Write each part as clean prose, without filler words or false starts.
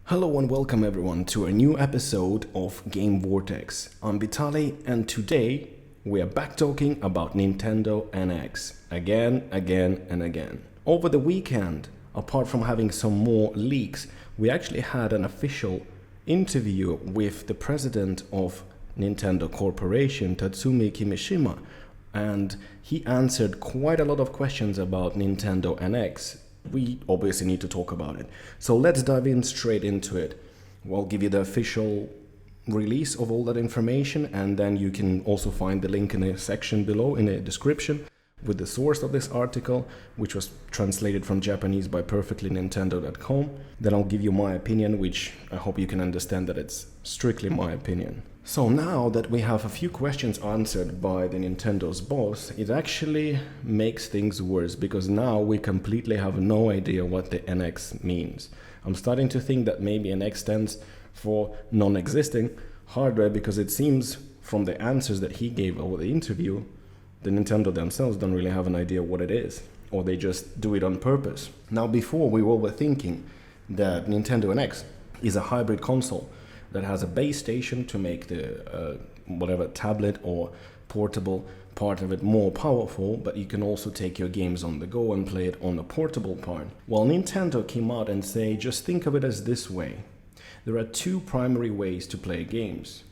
Hello and welcome everyone to a new episode of Game Vortex. I'm Vitali and today we are back talking about Nintendo NX again and again. Over the weekend, apart from having some more leaks, we actually had an official interview with the president of Nintendo Corporation, Tatsumi Kimishima, and he answered quite a lot of questions about Nintendo NX. We obviously need to talk about it. So let's dive in straight into it. We'll give you the official release of all that information, and then you can also find the link in the section below in the description with the source of this article, which was translated from Japanese by perfectlynintendo.com. Then I'll give you my opinion, which I hope you can understand that it's strictly my opinion. So now that we have a few questions answered by the Nintendo's boss, it actually makes things worse because now we completely have no idea what the NX means. I'm starting to think that maybe NX stands for non-existing hardware because it seems from the answers that he gave over the interview, the Nintendo themselves don't really have an idea what it is, or they just do it on purpose. Now before we were thinking that Nintendo NX is a hybrid console that has a base station to make the whatever tablet or portable part of it more powerful, but you can also take your games on the go and play it on the portable part. Well, Nintendo came out and say, just think of it as this way. There are two primary ways to play games.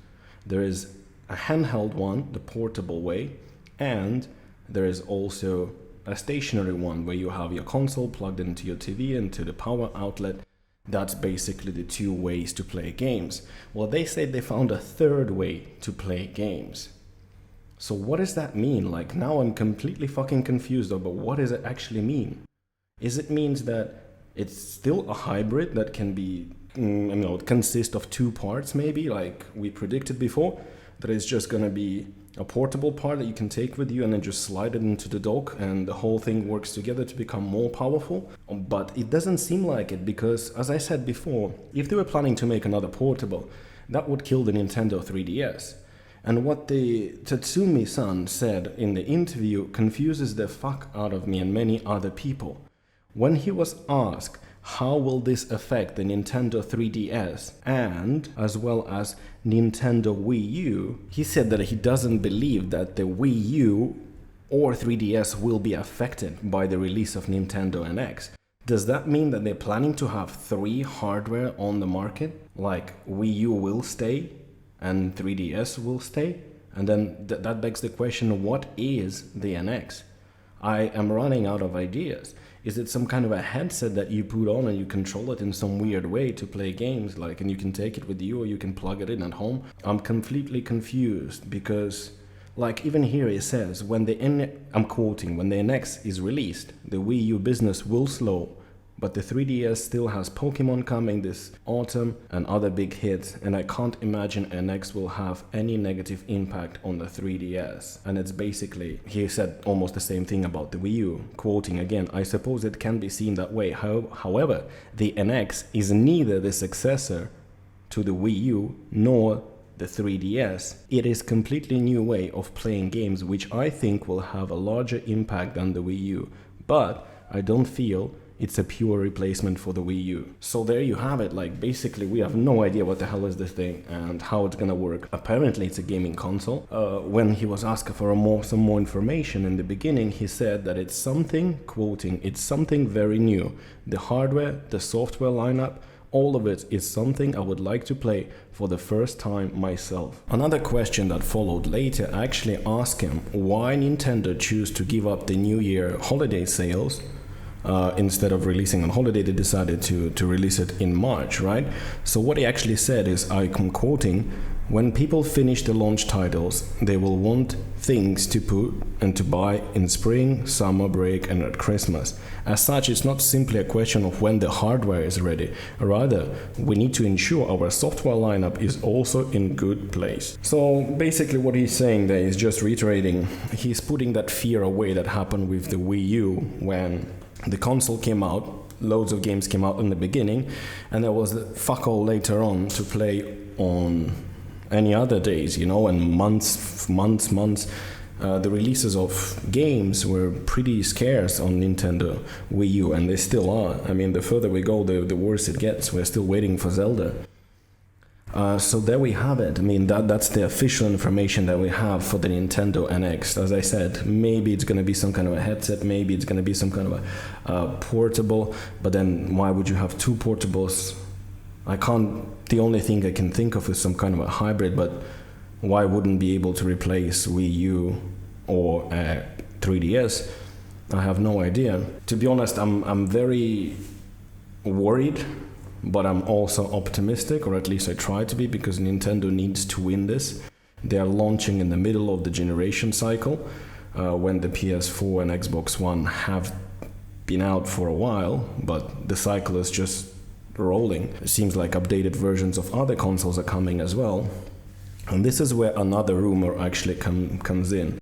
There is a handheld one, the portable way, and there is also a stationary one where you have your console plugged into your TV and to the power outlet. That's basically the two ways to play games. Well, they said they found a third way to play games. So what does that mean? Like, now I'm completely fucking confused about what does it actually mean? Is it means that it's still a hybrid that can be, consist of two parts maybe, like we predicted before, that it's just gonna be a portable part that you can take with you and then just slide it into the dock and the whole thing works together to become more powerful. But it doesn't seem like it because, as I said before, if they were planning to make another portable, that would kill the Nintendo 3DS. And what the Tatsumi-san said in the interview confuses the fuck out of me and many other people. When he was asked, how will this affect the Nintendo 3DS and as well as Nintendo Wii U? He said that he doesn't believe that the Wii U or 3DS will be affected by the release of Nintendo NX. Does that mean that they're planning to have three hardware on the market? Like Wii U will stay and 3DS will stay? And then that begs the question, what is the NX? I am running out of ideas. Is it some kind of a headset that you put on and you control it in some weird way to play games, like, and you can take it with you or you can plug it in at home? I'm completely confused because, like, even here it says, I'm quoting, when the NX is released, the Wii U business will slow, but the 3DS still has Pokemon coming this autumn and other big hits, and I can't imagine NX will have any negative impact on the 3DS. And it's basically, he said almost the same thing about the Wii U, quoting again, I suppose it can be seen that way. However, the NX is neither the successor to the Wii U nor the 3DS. It is a completely new way of playing games, which I think will have a larger impact than the Wii U. But I don't feel it's a pure replacement for the Wii U. So there you have it. Like, basically we have no idea what the hell is this thing and how it's gonna work. Apparently it's a gaming console. When he was asked for some more information in the beginning, he said that it's something, quoting, it's something very new. The hardware, the software lineup, all of it is something I would like to play for the first time myself. Another question that followed later actually asked him why Nintendo chose to give up the New Year holiday sales. Instead of releasing on holiday, they decided to release it in March, right? So what he actually said is, I'm quoting, when people finish the launch titles, they will want things to put and to buy in spring, summer break and at Christmas. As such, it's not simply a question of when the hardware is ready. Rather, we need to ensure our software lineup is also in good place. So basically what he's saying there is just reiterating, he's putting that fear away that happened with the Wii U when the console came out, loads of games came out in the beginning, and there was fuck all later on to play on any other days, and months The releases of games were pretty scarce on Nintendo Wii U, and they still are. I mean, the further we go, the worse it gets. We're still waiting for Zelda. So there we have it. I mean, that's the official information that we have for the Nintendo NX. As I said, maybe it's going to be some kind of a headset, maybe it's going to be some kind of a portable, but then why would you have two portables? The only thing I can think of is some kind of a hybrid, but why wouldn't be able to replace Wii U or 3DS? I have no idea. To be honest, I'm very worried, but I'm also optimistic, or at least I try to be, because Nintendo needs to win this. They are launching in the middle of the generation cycle, when the PS4 and Xbox One have been out for a while, but the cycle is just rolling. It seems like updated versions of other consoles are coming as well. And this is where another rumor actually comes in.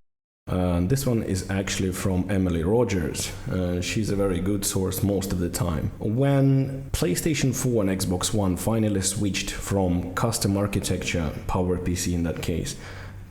This one is actually from Emily Rogers. She's a very good source most of the time. When PlayStation 4 and Xbox One finally switched from custom architecture, PowerPC in that case,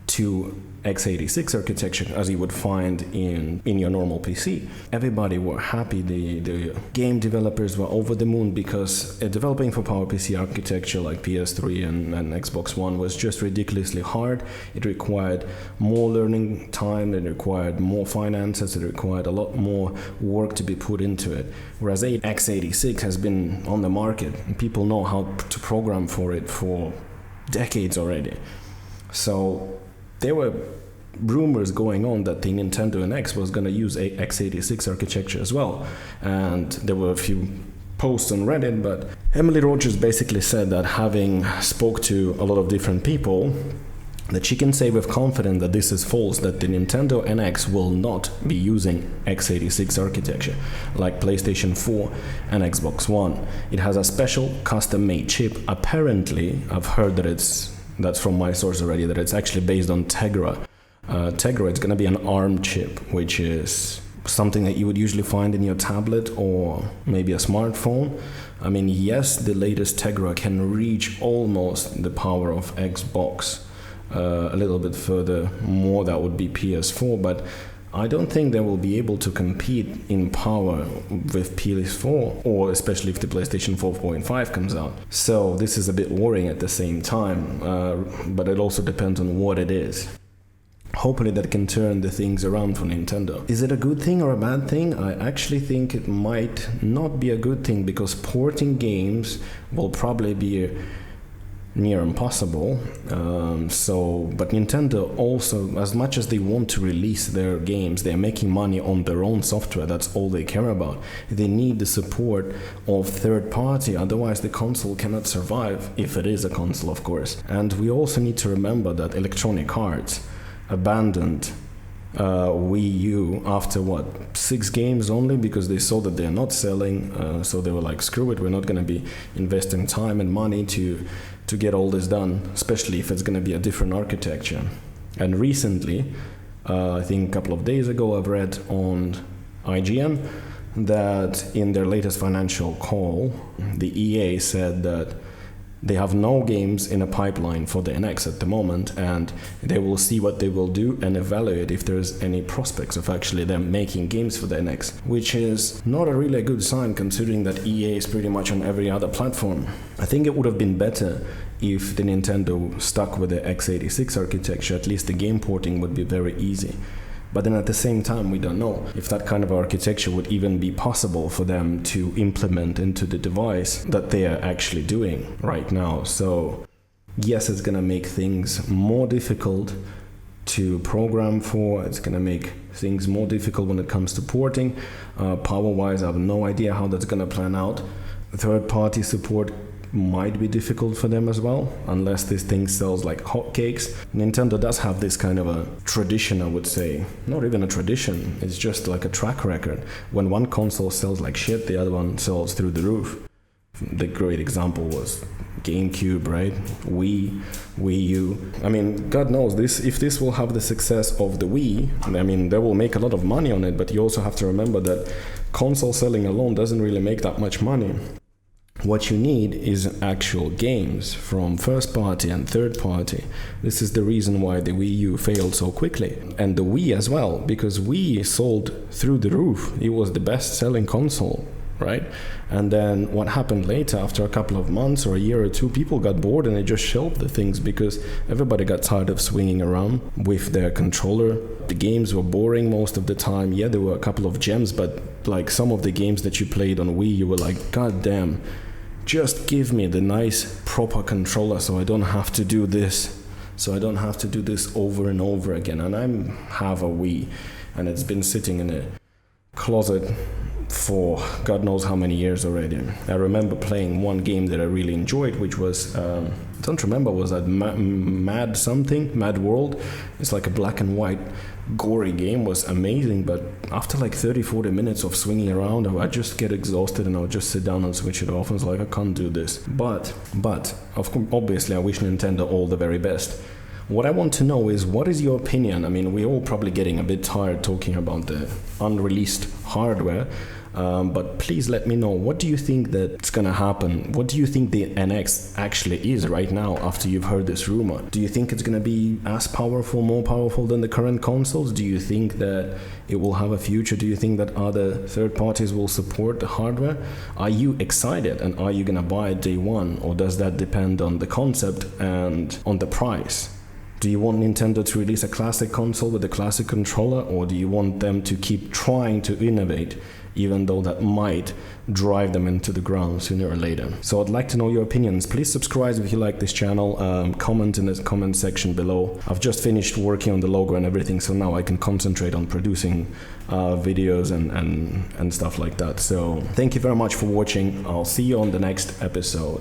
to x86 architecture, as you would find in your normal PC, everybody were happy. The game developers were over the moon, because developing for PowerPC architecture like PS3 and Xbox One was just ridiculously hard. It required more learning time, it required more finances, it required a lot more work to be put into it. Whereas x86 has been on the market, and people know how to program for it for decades already. So there were rumors going on that the Nintendo NX was going to use x86 architecture as well, and there were a few posts on Reddit, but Emily Rogers basically said that, having spoke to a lot of different people, that she can say with confidence that this is false, that the Nintendo NX will not be using x86 architecture like PlayStation 4 and Xbox One. It has a special custom-made chip. Apparently, I've heard that that's from my source already, that it's actually based on Tegra. Tegra, it's going to be an ARM chip, which is something that you would usually find in your tablet or maybe a smartphone. I mean, yes, the latest Tegra can reach almost the power of Xbox. A little bit further more, that would be PS4, but I don't think they will be able to compete in power with PS4, or especially if the PlayStation 4.5 comes out. So this is a bit worrying at the same time, but it also depends on what it is. Hopefully that can turn the things around for Nintendo. Is it a good thing or a bad thing? I actually think it might not be a good thing, because porting games will probably be near impossible. But Nintendo also, as much as they want to release their games, they're making money on their own software. That's all they care about. They need the support of third party, otherwise the console cannot survive, if it is a console, of course. And we also need to remember that Electronic Arts abandoned Wii U after 6 games only, because they saw that they're not selling, so they were like, screw it, we're not going to be investing time and money to get all this done, especially if it's going to be a different architecture. And recently, I think a couple of days ago, I've read on IGN that in their latest financial call, the EA said that they have no games in a pipeline for the NX at the moment, and they will see what they will do and evaluate if there's any prospects of actually them making games for the NX, which is not a really good sign, considering that EA is pretty much on every other platform. I think it would have been better if the Nintendo stuck with the x86 architecture. At least the game porting would be very easy. But then at the same time, we don't know if that kind of architecture would even be possible for them to implement into the device that they are actually doing right now. So yes, it's going to make things more difficult to program for. It's going to make things more difficult when it comes to porting. Power-wise, I have no idea how that's going to plan out. Third-party support might be difficult for them as well, unless this thing sells like hotcakes. Nintendo does have this kind of a tradition, I would say. Not even a tradition, it's just like a track record. When one console sells like shit, the other one sells through the roof. The great example was GameCube, right? Wii U. I mean, God knows, if this will have the success of the Wii, I mean, they will make a lot of money on it, but you also have to remember that console selling alone doesn't really make that much money. What you need is actual games from first party and third party. This is the reason why the Wii U failed so quickly. And the Wii as well, because Wii sold through the roof. It was the best selling console, right? And then what happened later, after a couple of months or a year or two, people got bored and they just shelved the things because everybody got tired of swinging around with their controller. The games were boring most of the time. Yeah, there were a couple of gems, but like some of the games that you played on Wii, you were like, God damn, just give me the nice proper controller so I don't have to do this. So I don't have to do this over and over again. And I have a Wii and it's been sitting in a closet for God knows how many years already. I remember playing one game that I really enjoyed, which was, I don't remember, was that Mad World? It's like a black and white gory game, was amazing, but after like 30-40 minutes of swinging around, I would just get exhausted and I would just sit down and switch it off. I was like, I can't do this. But of course, obviously, I wish Nintendo all the very best. What I want to know is, what is your opinion? I mean, we're all probably getting a bit tired talking about the unreleased hardware, but please let me know, what do you think that's gonna happen? What do you think the NX actually is right now after you've heard this rumor? Do you think it's gonna be as powerful, more powerful than the current consoles? Do you think that it will have a future? Do you think that other third parties will support the hardware? Are you excited and are you gonna buy it day one, or does that depend on the concept and on the price? Do you want Nintendo to release a classic console with a classic controller, or do you want them to keep trying to innovate, even though that might drive them into the ground sooner or later? So I'd like to know your opinions. Please subscribe if you like this channel, comment in the comment section below. I've just finished working on the logo and everything, so now I can concentrate on producing videos and stuff like that. So thank you very much for watching. I'll see you on the next episode.